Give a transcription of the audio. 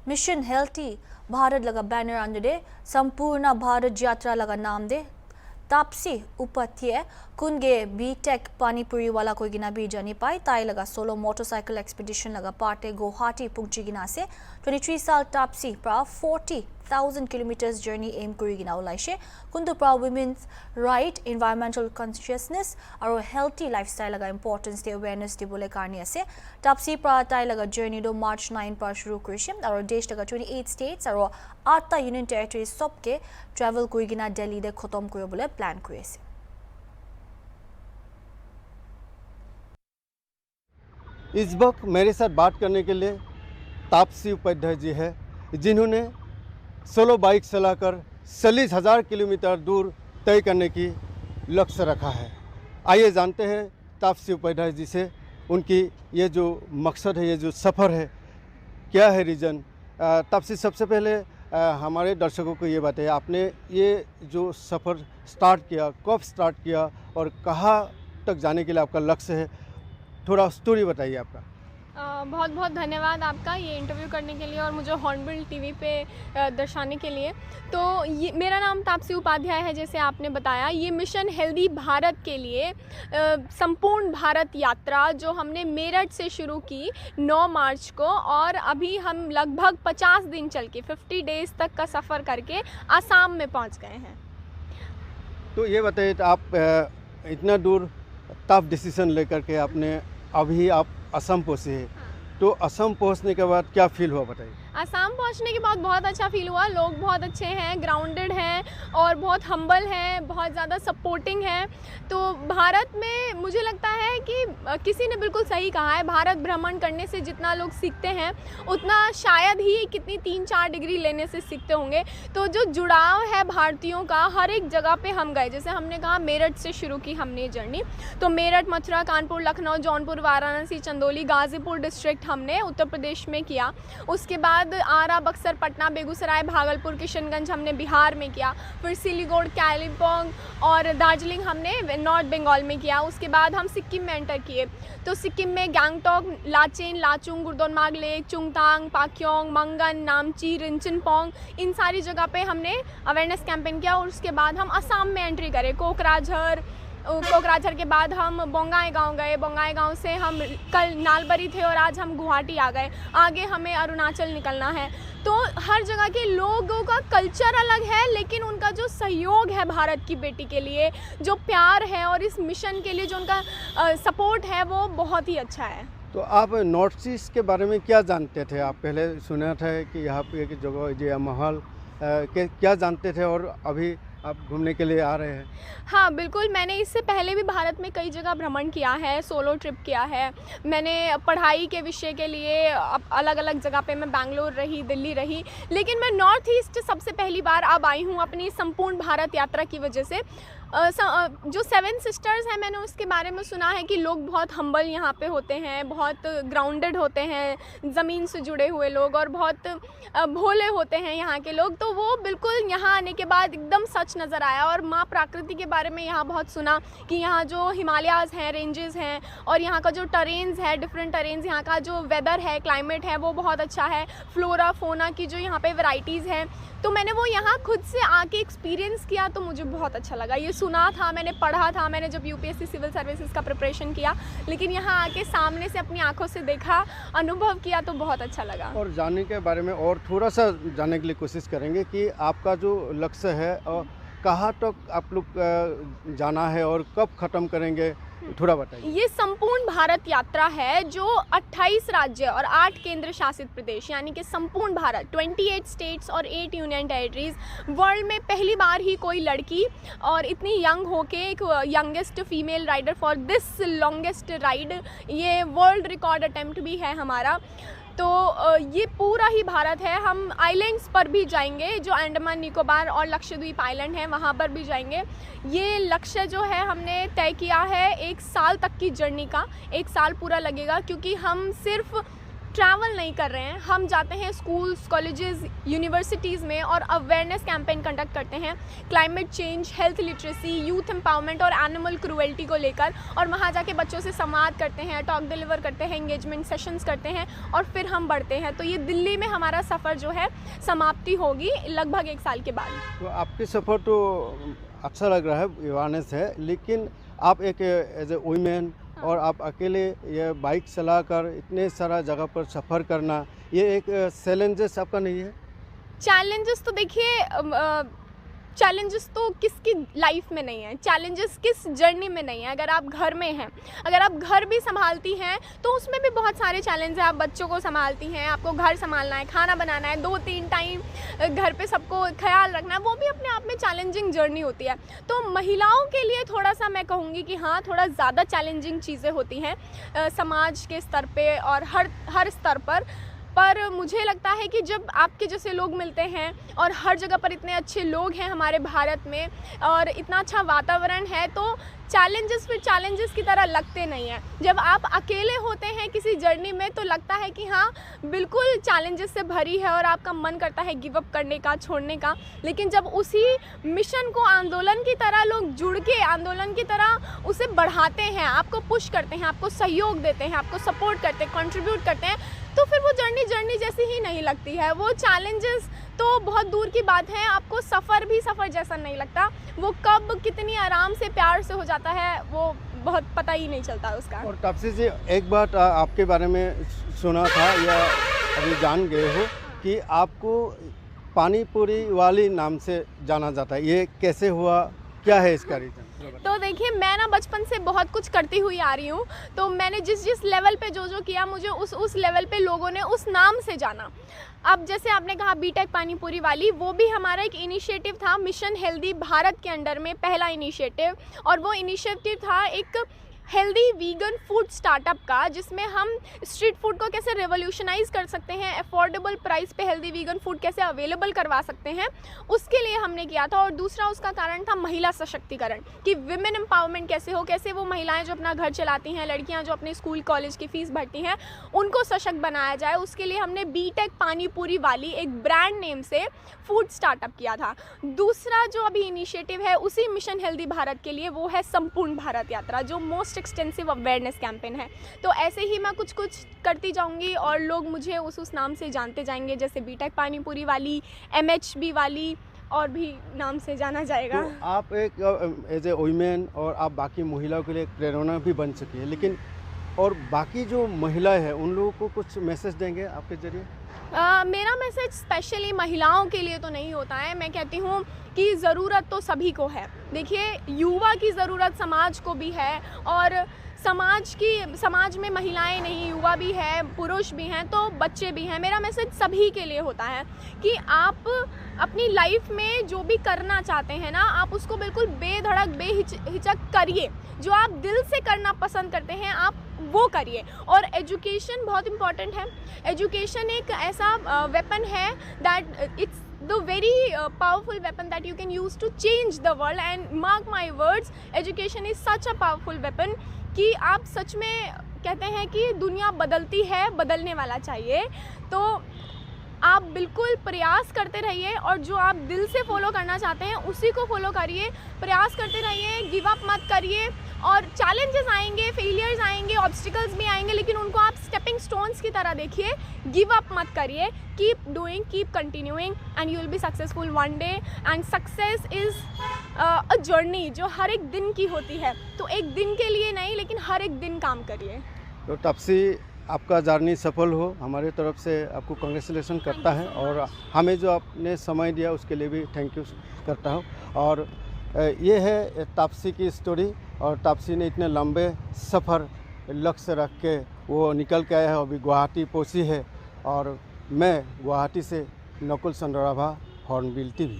Mission healthy Bharat लगा banner अंदर दे संपूर्ण भारत यात्रा लगा नाम दे तापसी उपाध्याय कुनगे बीटेक पानीपुरी वाला कोई गिना भी जानी पाई ताई लगा सोलो मोटरसाइकिल एक्सपीडिशन लगा पार्टे गुवाहाटी पुंची गिना से 23 साल तापसी प्रा 40,000 किलोमीटर्स जर्नी एम करी गिना उलाइशे कुंदु प्रा वुमेन्स राइट एनवायरमेंटल कॉन्शियसनेस और हेल्थी लाइफस्टाइल लगा इंपॉर्टेंस दे अवेयरनेस दे बोले कारणी असे तापसी प्रा ताई लगा जर्नी दो मार्च 9 पर शुरू करिशे और देश लगा 28 स्टेट्स और 8 यूनियन टेरिटरीज सब के ट्रैवल करी गिना दिल्ली दे खत्म करियो बोले प्लान करिसे। इस वक्त मेरे साथ बात करने के लिए तापसी उपाध्याय जी है, जिन्होंने सोलो बाइक चलाकर 40,000 किलोमीटर दूर तय करने की लक्ष्य रखा है। आइए जानते हैं तापसी उपाध्याय जी से उनकी ये जो मकसद है, ये जो सफ़र है, क्या है रीज़न। तापसी, सबसे पहले हमारे दर्शकों को ये बताइए, आपने ये जो सफ़र स्टार्ट किया, कब स्टार्ट किया और कहाँ तक जाने के लिए आपका लक्ष्य है, थोड़ा स्टोरी बताइए आपका। बहुत बहुत धन्यवाद आपका ये इंटरव्यू करने के लिए और मुझे हॉर्नबिल टीवी पे दर्शाने के लिए। तो ये मेरा नाम तापसी उपाध्याय है, जैसे आपने बताया। ये मिशन हेल्दी भारत के लिए संपूर्ण भारत यात्रा जो हमने मेरठ से शुरू की 9 मार्च को, और अभी हम लगभग 50 दिन चल के 50 डेज़ तक का सफ़र करके आसाम में पहुंच गए हैं। तो ये बताइए, तो आप इतना दूर टफ डिसीजन लेकर के आपने अभी आप असम पहुँचे हैं, तो असम पहुँचने के बाद क्या फील हुआ बताइए। आसाम पहुंचने के बाद बहुत अच्छा फील हुआ। लोग बहुत अच्छे हैं, ग्राउंडेड हैं और बहुत हम्बल हैं, बहुत ज़्यादा सपोर्टिंग हैं। तो भारत में मुझे लगता है कि किसी ने बिल्कुल सही कहा है, भारत भ्रमण करने से जितना लोग सीखते हैं उतना शायद ही कितनी 3-4 डिग्री लेने से सीखते होंगे। तो जो जुड़ाव है भारतीयों का, हर एक जगह पे हम गए। जैसे हमने कहा मेरठ से शुरू की हमने ये जर्नी, तो मेरठ, मथुरा, कानपुर, लखनऊ, जौनपुर, वाराणसी, चंदौली, गाज़ीपुर डिस्ट्रिक्ट हमने उत्तर प्रदेश में किया। उसके बाद आरा, बक्सर, पटना, बेगूसराय, भागलपुर, किशनगंज हमने बिहार में किया। फिर सिलीगुड़ी, कालिम्पोंग और दार्जिलिंग हमने नॉर्थ बंगाल में किया। उसके बाद हम सिक्किम में एंटर किए। तो सिक्किम में गैंगटॉक, लाचेन, लाचुंग, गुर्दोनमाग लेक, चुंगतांग, पाक्योंग, मंगन, नामची, रिंचनपोंग, इन सारी जगह पे हमने अवेयरनेस कैंपेन किया। और उसके बाद हम असम में एंट्री करें। कोकराझर के बाद हम बोंगाईगांव गए। बोंगाईगांव से हम कल नालबरी थे और आज हम गुवाहाटी आ गए। आगे हमें अरुणाचल निकलना है। तो हर जगह के लोगों का कल्चर अलग है, लेकिन उनका जो सहयोग है भारत की बेटी के लिए, जो प्यार है और इस मिशन के लिए जो उनका सपोर्ट है, वो बहुत ही अच्छा है। तो आप नॉर्थ ईस्ट के बारे में क्या जानते थे? आप पहले सुना था कि यहाँ पे एक जगह जया महल के क्या जानते थे और अभी आप घूमने के लिए आ रहे हैं? हाँ बिल्कुल, मैंने इससे पहले भी भारत में कई जगह भ्रमण किया है, सोलो ट्रिप किया है। मैंने पढ़ाई के विषय के लिए अलग अलग जगह पे मैं बैंगलोर रही, दिल्ली रही, लेकिन मैं नॉर्थ ईस्ट सबसे पहली बार अब आई हूँ अपनी संपूर्ण भारत यात्रा की वजह से। जो 7 सिस्टर्स हैं, मैंने उसके बारे में सुना है कि लोग बहुत हम्बल यहाँ पे होते हैं, बहुत ग्राउंडेड होते हैं, ज़मीन से जुड़े हुए लोग, और बहुत भोले होते हैं यहाँ के लोग। तो वो बिल्कुल यहाँ आने के बाद एकदम सच नज़र आया। और माँ प्रकृति के बारे में यहाँ बहुत सुना कि यहाँ जो हिमालयाज़ हैं, रेंजेस हैं, और यहाँ का जो टरेन्स है, डिफरेंट टरेन्स, यहाँ का जो वेदर है, क्लाइमेट है, वो बहुत अच्छा है। फ्लोरा फोना की जो यहाँ पे वैरायटीज़ हैं, तो मैंने वो यहाँ खुद से आके एक्सपीरियंस किया, तो मुझे बहुत अच्छा लगा। ये सुना था, मैंने पढ़ा था, मैंने जब यूपीएससी सिविल सर्विसेज का प्रिपरेशन किया, लेकिन यहाँ आके सामने से अपनी आंखों से देखा, अनुभव किया, तो बहुत अच्छा लगा। और जानने के बारे में और थोड़ा सा जानने के लिए कोशिश करेंगे कि आपका जो लक्ष्य है और कहाँ तक आप लोग जाना है और कब ख़त्म करेंगे, थोड़ा बताइए। ये संपूर्ण भारत यात्रा है जो 28 राज्य और 8 केंद्र शासित प्रदेश, यानी कि संपूर्ण भारत, 28 स्टेट्स और 8 यूनियन टेरिटरीज। वर्ल्ड में पहली बार ही कोई लड़की और इतनी यंग होके एक youngest female rider for this longest ride, ये वर्ल्ड रिकॉर्ड अटेम्प्ट भी है हमारा। तो ये पूरा ही भारत है। हम आइलैंड्स पर भी जाएंगे, जो अंडमान निकोबार और लक्षद्वीप आइलैंड हैं, वहाँ पर भी जाएंगे। ये लक्ष्य जो है हमने तय किया है 1 साल तक की जर्नी का। 1 साल पूरा लगेगा, क्योंकि हम सिर्फ ट्रैवल नहीं कर रहे हैं, हम जाते हैं स्कूल्स, कॉलेजेस, यूनिवर्सिटीज़ में और अवेयरनेस कैंपेन कंडक्ट करते हैं climate change, health literacy, youth empowerment और एनिमल क्रूएल्टी को लेकर, और वहाँ जाके बच्चों से संवाद करते हैं, टॉक डिलीवर करते हैं, एंगेजमेंट सेशंस करते हैं और फिर हम बढ़ते हैं। तो ये दिल्ली में हमारा सफ़र जो है समाप्ति होगी लगभग 1 साल के बाद। तो आपके सफ़र तो अच्छा लग रहा है, अवेयरनेस है, लेकिन आप एक एज ए वुमेन और आप अकेले ये बाइक चलाकर इतने सारा जगह पर सफ़र करना, ये एक चैलेंजेस आपका नहीं है? चैलेंजेस तो देखिए, चैलेंजेस तो किसकी लाइफ में नहीं है, चैलेंजेस किस जर्नी में नहीं है। अगर आप घर में हैं, अगर आप घर भी संभालती हैं तो उसमें भी बहुत सारे चैलेंज हैं। आप बच्चों को संभालती हैं, आपको घर संभालना है, खाना बनाना है, 2-3 टाइम घर पे सबको ख्याल रखना है, वो भी अपने आप में चैलेंजिंग जर्नी होती है। तो महिलाओं के लिए थोड़ा सा मैं कहूँगी कि हाँ, थोड़ा ज़्यादा चैलेंजिंग चीज़ें होती हैं समाज के स्तर पे और हर स्तर पर मुझे लगता है कि जब आपके जैसे लोग मिलते हैं और हर जगह पर इतने अच्छे लोग हैं हमारे भारत में और इतना अच्छा वातावरण है, तो चैलेंजेस फिर चैलेंजेस की तरह लगते नहीं हैं। जब आप अकेले होते हैं किसी जर्नी में तो लगता है कि हाँ, बिल्कुल चैलेंजेस से भरी है और आपका मन करता है गिव अप करने का, छोड़ने का। लेकिन जब उसी मिशन को आंदोलन की तरह लोग जुड़ के आंदोलन की तरह उसे बढ़ाते हैं, आपको पुश करते हैं, आपको सहयोग देते हैं, आपको सपोर्ट करते हैं, कंट्रीब्यूट करते हैं, तो फिर वो जर्नी जैसी ही नहीं लगती है। वो चैलेंजेस तो बहुत दूर की बात है, आपको सफ़र भी सफ़र जैसा नहीं लगता। वो कब कितनी आराम से प्यार से हो जाता है वो बहुत पता ही नहीं चलता उसका। और तापसी जी, एक बात आपके बारे में सुना था या अभी जान गए हो कि आपको पानी पूरी वाली नाम से जाना जाता है, ये कैसे हुआ, क्या है इसका रीज़न? तो देखिए, मैं ना बचपन से बहुत कुछ करती हुई आ रही हूँ, तो मैंने जिस लेवल पे जो किया, मुझे उस लेवल पे लोगों ने उस नाम से जाना। अब जैसे आपने कहा बीटेक पानीपुरी वाली, वो भी हमारा एक इनिशिएटिव था मिशन हेल्दी भारत के अंडर में, पहला इनिशिएटिव। और वो इनिशिएटिव था एक हेल्दी वीगन फूड स्टार्टअप का, जिसमें हम स्ट्रीट फूड को कैसे रेवोल्यूशनाइज कर सकते हैं, अफोर्डेबल प्राइस पे हेल्दी वीगन फूड कैसे अवेलेबल करवा सकते हैं, उसके लिए हमने किया था। और दूसरा उसका कारण था महिला सशक्तिकरण, कि विमेन एम्पावरमेंट कैसे हो, कैसे वो महिलाएं जो अपना घर चलाती हैं, लड़कियां जो अपने स्कूल कॉलेज की फ़ीस भरती हैं, उनको सशक्त बनाया जाए। उसके लिए हमने बीटेक पानीपुरी वाली एक ब्रांड नेम से फूड स्टार्टअप किया था। दूसरा जो अभी इनिशिएटिव है उसी मिशन हेल्दी भारत के लिए, वो है संपूर्ण भारत यात्रा, जो मोस्ट एक्सटेंसिव अवेयरनेस कैंपेन है। तो ऐसे ही मैं कुछ करती जाऊंगी और लोग मुझे उस नाम से जानते जाएंगे, जैसे बीटेक पानीपुरी वाली, MHB वाली, और भी नाम से जाना जाएगा। तो आप एक एज ए वुमेन और आप बाकी महिलाओं के लिए एक प्रेरणा भी बन सकी है, लेकिन और बाकी जो महिलाएं हैं उन लोगों को कुछ मैसेज देंगे आपके जरिए? मेरा मैसेज स्पेशली महिलाओं के लिए तो नहीं होता है। मैं कहती हूँ कि ज़रूरत तो सभी को है। देखिए, युवा की ज़रूरत समाज को भी है, और समाज में महिलाएं नहीं, युवा भी है, पुरुष भी हैं, तो बच्चे भी हैं। मेरा मैसेज सभी के लिए होता है कि आप अपनी लाइफ में जो भी करना चाहते हैं ना, आप उसको बिल्कुल बेधड़क बेहिचक करिए। जो आप दिल से करना पसंद करते हैं आप वो करिए। और एजुकेशन बहुत इम्पॉर्टेंट है। एजुकेशन एक ऐसा वेपन है that it's the very powerful weapon that you can use to change the world, and mark my words, education is such a powerful weapon कि आप सच में कहते हैं कि दुनिया बदलती है, बदलने वाला चाहिए। तो आप बिल्कुल प्रयास करते रहिए और जो आप दिल से फॉलो करना चाहते हैं उसी को फॉलो करिए, प्रयास करते रहिए, गिव अप मत करिए। और चैलेंजेस आएंगे, फेलियर्स आएंगे, ऑब्स्टिकल्स भी आएंगे, लेकिन उनको आप स्टेपिंग स्टोन्स की तरह देखिए, गिव अप मत करिए, keep doing, keep continuing, and you will be successful one day. And success is a journey जो हर एक दिन की होती है, तो एक दिन के लिए नहीं, लेकिन हर एक दिन काम करिए। तो तापसी, आपका जर्नी सफल हो, हमारे तरफ से आपको कांग्रेचुलेसन करता है, और हमें जो आपने समय दिया उसके लिए भी थैंक यू करता हूँ। और ये है तापसी की स्टोरी, और तापसी ने इतने लंबे सफ़र लक्ष्य रख के वो निकल के आया है, अभी गुवाहाटी पहुँची है। और मैं गुवाहाटी से नकुल संडराभा, हॉर्नबिल TV।